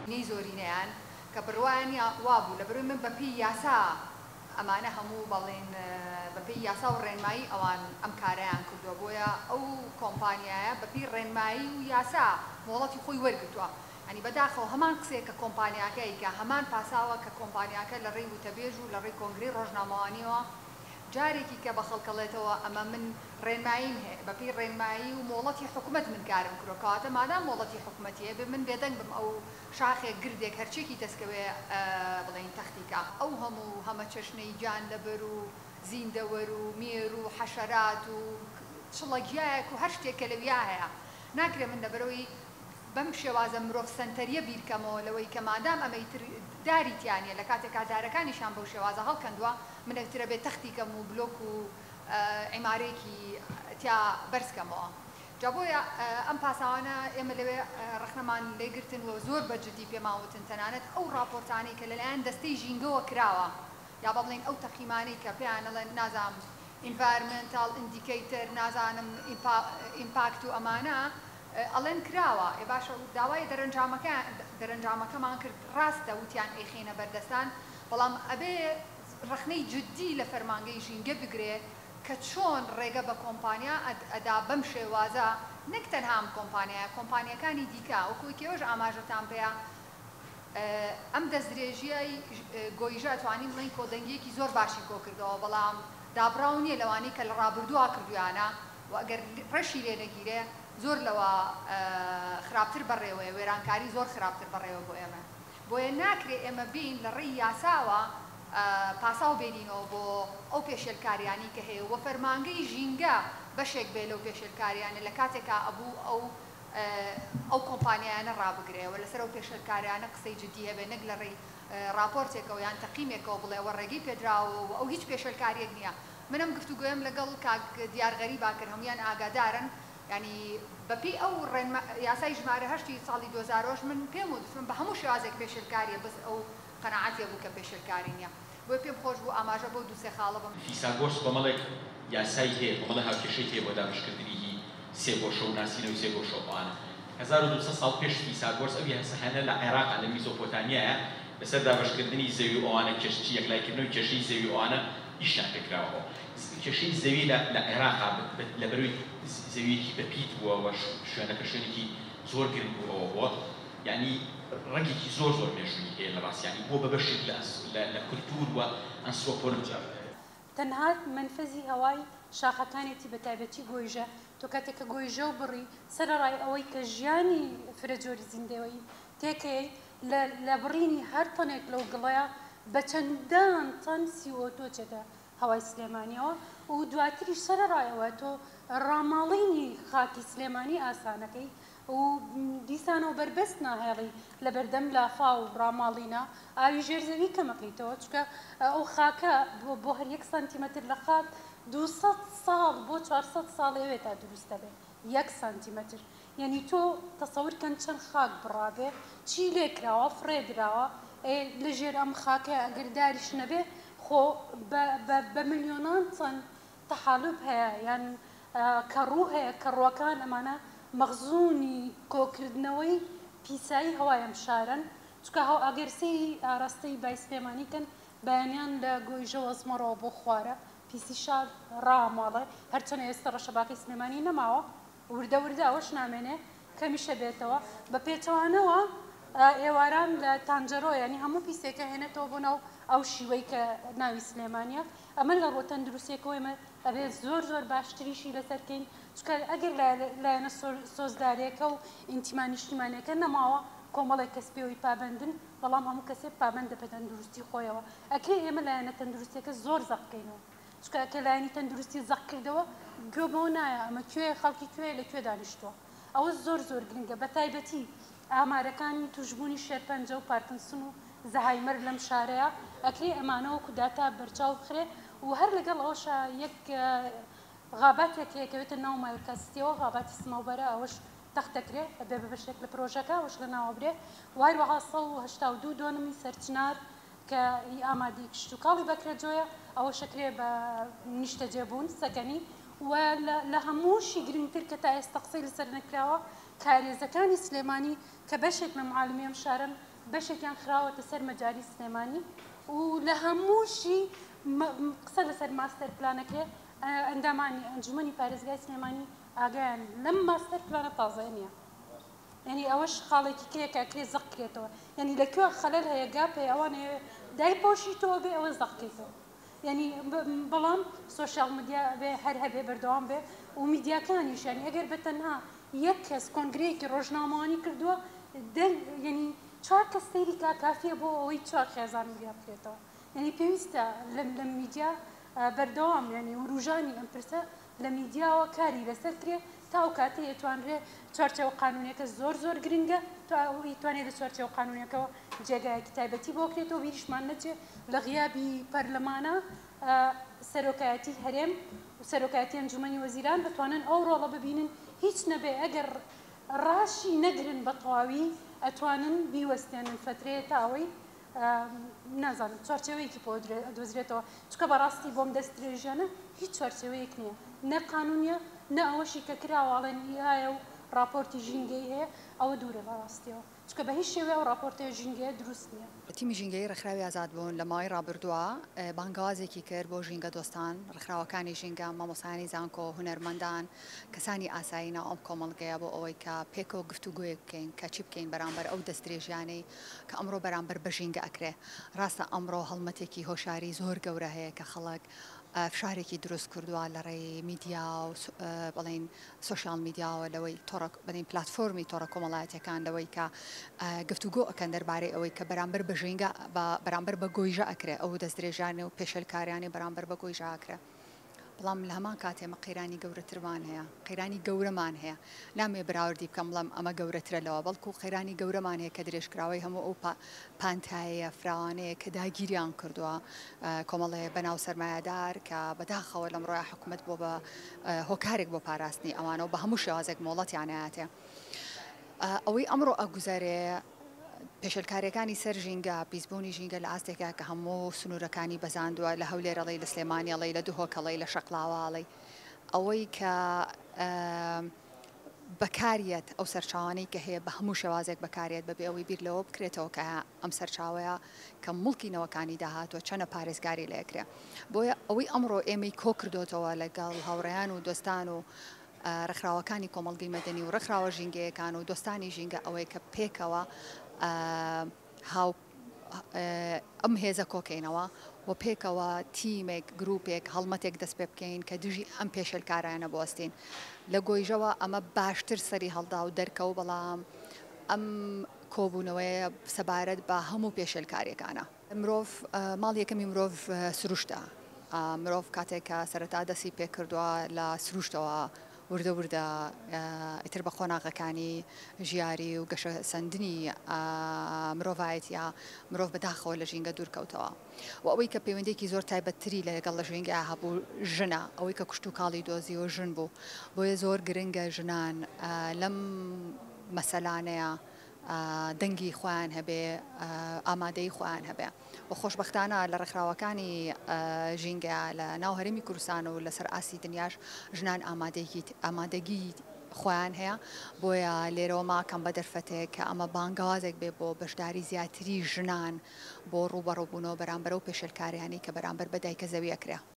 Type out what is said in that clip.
نی زۆرینەیان کە بڕوایان وابوو لە بەروی من بەپی یاسا ئەمانە هەموو بەڵێن بەپی یاسا و ڕێنمایی ئەوان ئەم کارەیان کردووە بۆیە ئەو کۆمپانیایە بەپی ڕێنمایی و یاسا مۆڵەتی خۆی وەرگتووە ئەنی بەداخەوە هەمان قسێک کە کۆمپانیاکەی کە هەمان پاساوە کە کۆمپانیاکە لە ڕێی وتەبێژ و لە ڕێی کۆنگری ڕۆژنامەوانیەوە جارێکی کە بە خەڵکەڵێتەوە ئەمە من ڕێنماییم هەیە بەپی ڕێنمایی و مۆڵەتی حکوومەت من کارم کردو کەواتە مادام مۆڵەتی حکوومەتیە بێ من بێدەنگ بم ئەو شاخێک گردێک هەرچێکی دەستکەوێ بڵێن تەختیکە ئەو هەموو هەمە چەشنەی جان لەبەر و زیندەوەر و مێر و حەشەرات و چڵەگیایەک و هەر شتێک کە لەویا هەیە ناکرێ من لەبەرەوەی بەم شێوازە مرۆڤ سەنتەریە بیرکەمەوە لەوەی کە مادام ئەمەی داریتیانە لە کاتێکا دارەکانیشان بەو شێوازە هەڵکەندووە منەکترە بێت تەختیکەم و بلۆک و عیمارێکی تیا بەرزکەمەوە جا بۆیە ئەم پاساوانە ئێمە لەوێ ڕخنەمان لێگرتن و زۆر بەجددی پێماوتن تەنانەت ئەو راپۆرتانەی کە لەلایەن دەستەی ژینگەوە کراوە یا بەڵێن ئەو تەقیمانەی کە پێیانەڵێن نازام ئینڤایرمنتال ئیندیکەیتەر نازانم ئیمپاکت و ئەمانە ئەڵێن کراوە ئێ باشە داوای دەرەنجامەکەمان کرد ڕاستە وتیان ئەیخێنە بەردەستان بەڵام ئەبێ ڕخنەی جددی لە فەرمانگەی ژینگە بگرێ کە چۆن ڕێگە بە کۆمپانیا ئەدا بەم شێوازە نەک تەنها ئەم کۆمپانیەکانی دیکە وەکوی کێوەش ئاماژەتان پێەیە ئەم دەستدرێژیای گۆیژە توانین بڵین کۆدەنگیەکی زۆر باشی کۆ کردەوە بەڵام دابراو نییە لەوانەی کە لە ڕابردووە کردویانە و ئەگەر ڕەشی لێ نەگیرێ زۆر لەوە خراپتر بەڕێوەیە وێرانکاری زۆر خراپتر بەڕێوە بۆ ئێمە بۆیە ناکرێ ئێمە بین لە ڕێی یاساوە پاساو بێنینەوە بۆ ئەو پێشێلکاریانی کە هەیە وە فەرمانگەی ژینگە بەشێک بێ لەو پێشێلکاریانە لە کاتێکا ئەبوو ئەو کۆمپانیانە ڕابگرێەوە لەسەر ئەو پێشێلکاریانە قسەی جددی هەبێ نەک لە ڕێی راپۆرتێکەوە یان تەقیمێکەوە بڵێەوە ڕێگەی پێدراوە و ئەو هیچ پێشێلکاریەک نییە منم گفتوگوێم لەگەڵ کاک دیارغەری باکرد هەمویان ئاگادارن ینی بەپی ئەو یاسای ژمارە هەشتی ساڵی 2000 من پێم وتم بە هەموو شێوازێک پێشێلکاریە بەس ئەو قەناعەتێ بوو کە پێشێلکاری نییە بۆی پێم خۆش بوو ئاماژە بۆ دووسێ خاڵە بم فیساگۆرس کۆمەڵێک یاسای هەیە کۆمەڵە هاوکێشەی هەیە بۆ دامەشکردنی سێ بۆشە و ناسینە و سێ بۆشەوانە 1200 ساڵ پێش فیساگۆرس ئەو یاساهانە لە عێراق لە میزۆپۆتامیایە لەسەر دامەشکردنی زەوی ئەوانە کەشتی یەکلایکردنەوەی کێشەی زەوی ئەوانە ئیشیان پێکراوەوە کێشەی زەوی لە عێراقا لە بەروی زەویەکی بەپیت بووە شوێنەکە شوێنێکی زۆر گرنگ بووەوە بووە یعنی ڕەنگێکی زۆر مێژووی هەیە لە ڕاستیانی بۆ بە بەشێک لە کولتور و ئەنسۆپۆلۆژیا تەنها منفەزی هەوای شاخەکانێتی بە تایبەتی گۆیژە تۆ کاتێککە گۆیژە و بڕی سەرڕای ئەوەی کە ژیانی فرەجۆری زیندەوەی تێکەی لە بڕینی هەر تەنێک لەو گڵەیە بە چەندان تەن CO2 چێتە هەوای سلێمانیەوە و دواتریش سەرڕایەوە تۆ ڕاماڵینی خاکی سلێمانی ئاسانەکەی و دیسانەوە بربەست ناهێڵی لە بەردەم لافا و ڕاماڵینە ئاوی ژێرزەوی کەمەکەیتەوە چکە ئەو خاکە بۆ هەر 1 سانتیمەتر لە خاک 200 ساڵ بۆ 400 ساڵ ئەوێ تا دروستە بێ 1 سانتیمەتر یعنی تۆ تەسەورکەن چەند خاک بڕابێ چی لێکراوە فڕێدراوە لە ژێر ئەم خاکە ئەگەر داریش نەبێ خۆ بە ملیۆنان چەند تەحالوب هەیە یان کەڕوو هەیە کەڕووەکان ئەمانە مەخزوونی کۆکردنەوەی پیسایی هەوای ئەم شارن چکە ئەگەرسەی ئاراستەی بای سلێمانیکەن بەیانیان لە گۆیژە وەزمەڕەوە بۆ خوارە پیسی شار ڕاماڵێ هەرچەنە ئێستا ڕەشەباکەی سلێمانی نەماوە وردە ئەوەش نامێنێ کەمیشە بێتەوە بە پێچەوانەوە ئێواران لە تانجەرۆ ینی هەموو پیسێکە هێنێتەوە بۆ ناو ئەو شیوەی کە ناوی سلێمانیە ئەمە لە ڕۆ تەندروستیەکەوە ئێمە ئەبێت زۆر باشتریشی لەسەرکەین چکە ئەگەر لایەنە سۆزدارێکە و ئینتیمان نیشتیمانەکە نەماوە کۆمەڵێک کەس پێوەی پابندن بەڵام هەموو کەسێک پابندە بە تەندروستی خۆیەوە ئەکرێ ئێمە لایەنە تەندروستیەکە زۆر زەقکەینەوە چکە کە لایەنی تەندروستی زەق کردەوە گوێبەوە نایە ئەمە کوێ خەڵکی کوێ لەکوێ دانیشتووە ئەوە زۆر گرنگە بە تایبەتی ئامارەکانی توشبوونی شێرپەنجە و پارکنسن و زەهایمەر لەم شارەیە ئەکرێ ئەمانەوە کوداتا بەرچاو بخرێ و هەر لەگەڵ ئەوەشە یەک غاباتێکەکەوێتە ناو مایلکەستیەوە غاباتی سنەوبەرە ئەوەش تەختەکرێ بێ بە بەشێک لە پرۆژەکە ئەوش لە ناوەبرێ وایروەها 182 دۆنمی سەرچنار کە ئامادەی کشتتوکاڵی بەکرێجۆیە ئەوە شەکرێ بە نیشتە جێبوون سەکەنی و لە هەمووشی گرنگتر کە تا ئێستا قسەی لەسەر نەکراوە کارێزەکانی سلێمانی کە بەشێک لە معالمێم شارن بەشێکیان خراوەتە سەر مەجاری سلێمانی و لە هەمووشی قسە لەسەر ماستەر پلانەکە ئەندامانی ئەنجومەنی پارێزگای سلێمانی ئاگایان لەم ماستەر پلانە تازە نییە. یعنی ئەوەش خاڵێکی کێکاکرێ زەق کرێتەوە، یعنی لەکوێ خەلەل هەیە گاپ هەیە ئەوانێ دایپۆشیتەوە بێ ئەوە زەقکەیتەوە. یعنی بەڵام سۆشیال میدیا بێ هەر هەبێ بەردەوام بێ و میدیاکانیشانی ئەگەر بەتەنها یەک کەس کۆنگرەیەکی ڕۆژنامەوانی کردووە یعنی 4 کەس سەیری کافیە بۆ ئەوەی 4 خێزان میدیا بکرێتەوە. یعنی پێویستە لە میدیا بەردەوام یعنی وروژانی ئەم پرسە لە میدیاوە کاری لەسەر کرێ تا ئەو کاتێ ئەتوانرێ چوارچێوە قانونیەکە زۆر گرنگە تا ئەوەی لە چوارچێوە قانونیەکەەوە جێگایەکی تایبەتی بۆ بکرێتەوە بیریشمان نەچێ لە غیابی پەرلەمانە سەرۆکایەتی هەرێم و سەرۆکایەتی ئەنجومەنی وەزیران بتوانن ئەو ڕۆڵە ببینن هیچ نەبێ ئەگەر ڕاشی نەگرن بە تەواوی ئەتوانن بیوەستێنن فترەیە تا ئەوەی نازانم چوارچێوەیەکی بۆ دۆزرێتەوە چکە بەڕاستی بۆم دەستدرێژانە هیچ چوارچێوەیەک نییە نە قانونیە نە ئەوەشی کە کراوەڵێن هایە و راپۆرتی ژینگەی هەیە ئەوە دوورە بەڕاستیەوە چکە بە هیچ شێوەیە و راپۆرتی ژینگەیە دروست نییە. تیمی ژینگەی ڕێکخراوی ئازاد بوون لە ماوەی ڕابردووە بانگوازێکی کرد بۆ ژینگە دۆستان ڕێکخراوەکانی ژینگە مامۆسایانی زانکۆ هونەرمەندان کەسانی ئاساییە ئەم کۆمەڵگەیە بۆ ئەوەی کە پێکەوە گفتوگوێ بکەین کە چی بکەین بەرامبەر ئەو دەستدرێژیانەی کە ئەمڕۆ بەرامبەر بە ژینگە ئەکرێ. ڕاستە ئەمڕۆ هەڵمەتێکی هۆشاری زۆر گەورە هەیە کە خەڵک فشارێکی دروست کردووە لە ڕێی میدیا و بڵین سوۆشیال میدیاوە لەوەی بڵین پلتفۆرمی تۆڕە کۆمەڵایەتەکان لەوەی کە گفتوگۆ ئەکەن دەربارەی ئەوەی کە بەرامبەر بە ژینگە بەرامبەر بە گۆیژە ئەکرێ ئەو دەستدرێژانێ و پێشەلکاریانی بەرامبەر بە گۆیژە ئەکرێ. بەڵام لە هەمان کاتێمە قەیرانی گەورەترمان هەیە قەیرانی گەورەمان هەیە نامێ براوردی بکەم بڵام ئەمە گەورەترە لەوە بەڵکو قەیرانی گەورەمان هەیە کە درێژکراوی هەموو ئەو پانتایە فراوانەیە کە داگیریان کردووە کۆمەڵەیە بەناو سەرمایه‌دار کە بەداخەوە لەم ڕۆیە حکوومەت بۆ بە هۆکارێک بۆ پاراستنی ئەوانەوە بە هەموو شێوازێک مۆڵەتیان هەیەتێ ئەوەی ئەمڕۆ ئەگوزارێ پێشلکاریەکانی سەر ژینگە پیسبوونی ژینگە لە ئاستێکە کە هەموو سنوورەکانی بەزاندووە لە هەولێرەڵی لە سلێمانیەڵی لە دوهۆکەڵی لە شەقلاواڵی ئەوەی کە بەکاریەت ئەو سەرچاوانەی کە هەیە بە هەموو شێوازێک بەکارێت بەبێ ئەوەی بیر لەوە بکرێتەوە کە ئەم سەرچاوەیە کە مڵکینەوەکانی داهاتوە چەنە پارێزگاری لەکرێ بۆیە ئەوەی ئەمڕۆ ئێمەی کۆ کردوتەوە لەگەڵ هاوڕێیان و دۆستان و ڕێکخراوەکانی کۆمەڵگەی مەدەنی و ڕێکخراوە ژینگەیەکان و دۆستانی ژینگە ئەوەیە کە پێکەوە ئەم هێزە کۆکەینەوە و پێکەوە تیمێک گروپێک هەڵمەتێک دەست پێ بکەین کە دژی ئەم پێشەلکارانە بوەستین لە گۆیژەوە ئەمە باشتر سەری هەڵدا و دەرکەوت بەڵام ئەم کۆبوونەوەی سەبارەت بە هەموو پێشەلکاریەکانە مرۆڤ ماڵ یەکەمی مرۆڤ سروشتە مرۆڤ کاتێک کە سەرەتا دەستی پێ کردووە لە سروشتەوە وردە ئیتر بە خۆناغەکانی ژیاری و گەشە سندنی مرۆڤایەتە مرۆڤ بەداخەوە لە ژینگە دوورکەوتەوە و ئەوەی کە پەیوەندێکی زۆر تایبەتتری لەگەڵ لە ژینگە هەبوو ژنە ئەوەی کە کوشت و کاڵی دۆزی و ژن بوو بۆیە زۆر گرنگە ژنان لەم مەسەلانەیە دەنگی خۆیان هەبێ ئامادەی خۆیان هەبێ و خۆشبەختانە لە ڕێکخراوەکانی ژینگە لە ناو هەرێمی کوردستان و لەسەر ئاسی دنیاش ژنان ئامادەگی خۆیان هەیە بۆیە لێرەوە ماکەم بە دەرفەتێک کە ئەمە بانگوازێک بێ بۆ بەشداری زیاتری ژنان بۆ ڕوبەڕۆبوونەوە بەرامبەر و پێشەلکاریانی کە بەرامبەر بە دایکە زەوی ئەکرێ.